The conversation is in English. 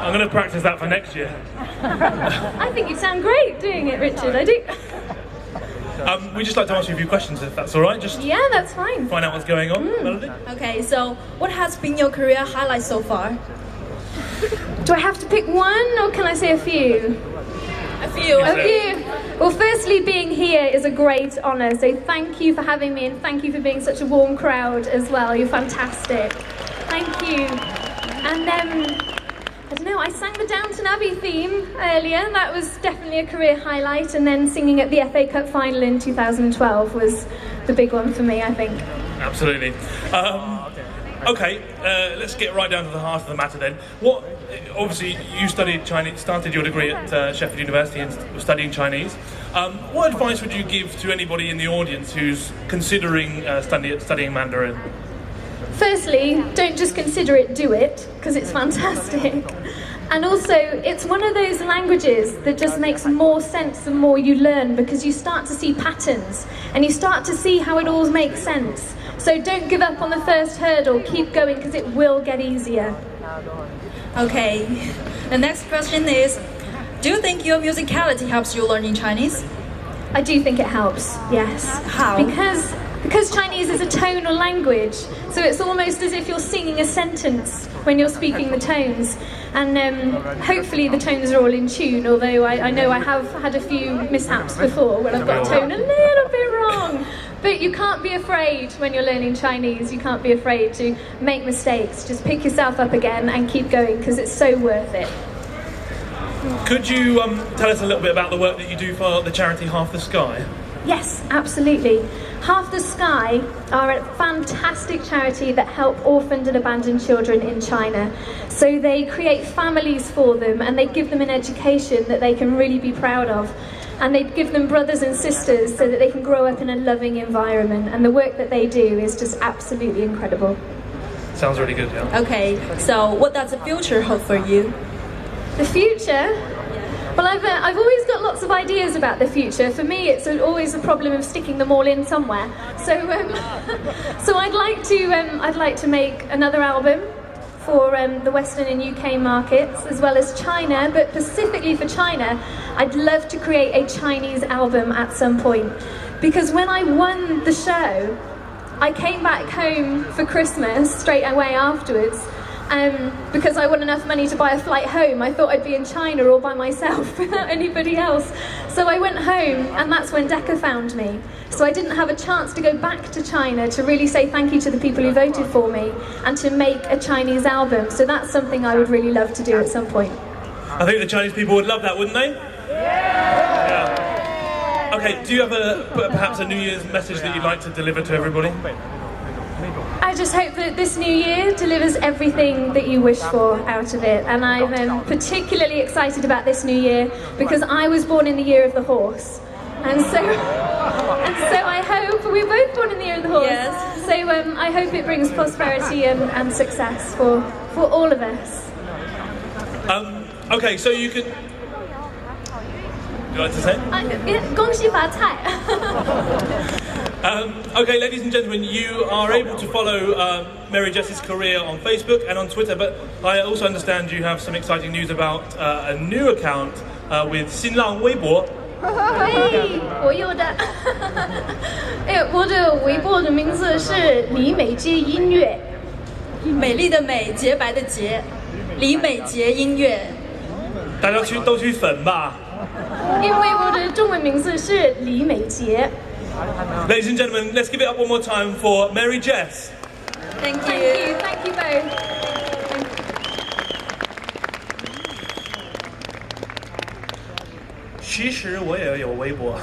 I'm going to practice that for next year. I think you sound great doing it, Richard. I do. We'd just like to ask you a few questions, if that's all right. Just Yeah, that's fine. find out what's going on. Melody? Okay, so what has been your career highlight so far? Do I have to pick one, or can I say a few? A few. Yes, A few. Well, firstly, being here is a great honour, so thank you for having me, and thank you for being such a warm crowd as well. You're fantastic. Thank you. And I don't know, I sang the Downton Abbey theme earlier. That was definitely a career highlight, and then singing at the FA Cup final in 2012 was the big one for me, I think. Absolutely. Okay, let's get right down to the heart of the matter then. Obviously, you studied Chinese, started your degree at Sheffield University and were studying Chinese. What advice would you give to anybody in the audience who's considering studying Mandarin? Firstly, don't just consider it, do it, because it's fantastic. And also, it's one of those languages that just makes more sense the more you learn, because you start to see patterns and you start to see how it all makes sense. So don't give up on the first hurdle, keep going, because it will get easier. Okay, the next question is, do you think your musicality helps you learning Chinese? I do think it helps, yes. How? Because Chinese is a tonal language, so it's almost as if you're singing a sentence when you're speaking the tones. And hopefully the tones are all in tune, although I know I have had a few mishaps before when I've got a tone a little bit wrong. But you can't be afraid when you're learning Chinese, you can't be afraid to make mistakes. Just pick yourself up again and keep going, because it's so worth it. Could you tell us a little bit about the work that you do for the charity Half the Sky? Yes, absolutely. Half the Sky are a fantastic charity that help orphaned and abandoned children in China. So they create families for them, and they give them an education that they can really be proud of. And they give them brothers and sisters so that they can grow up in a loving environment. And the work that they do is just absolutely incredible. Sounds really good, yeah. Okay, so what does the future hold for you? The future? Well, I've always got lots of ideas about the future. For me, it's always a problem of sticking them all in somewhere. So, so I'd like to make another album for the Western and UK markets, as well as China. But specifically for China, I'd love to create a Chinese album at some point. Because when I won the show, I came back home for Christmas straight away afterwards. Because I won enough money to buy a flight home. I thought I'd be in China all by myself without anybody else. So I went home, and that's when Decca found me. So I didn't have a chance to go back to China to really say thank you to the people who voted for me and to make a Chinese album. So that's something I would really love to do at some point. I think the Chinese people would love that, wouldn't they? Yeah. Okay, do you have perhaps a New Year's message that you'd like to deliver to everybody? I just hope that this new year delivers everything that you wish for out of it. And I'm particularly excited about this new year because I was born in the year of the horse. And so I hope, we're both born in the year of the horse. Yes. So I hope it brings prosperity and success for all of us. Okay, so you could... Would you like to say? 恭喜发财. Okay, ladies and gentlemen, you are able to follow Mary-Jess's career on Facebook and on Twitter, but I also understand you have some exciting news about a new account with 新浪微博. 对，我有的。我的微博的名字是李美洁音乐。美丽的美，洁白的洁，李美洁音乐。大家都去粉吧。因为我的中文名字是李美洁。Ladies and gentlemen, let's give it up one more time for Mary-Jess. Thank you. Thank you. Thank you both. 其实我也有微博。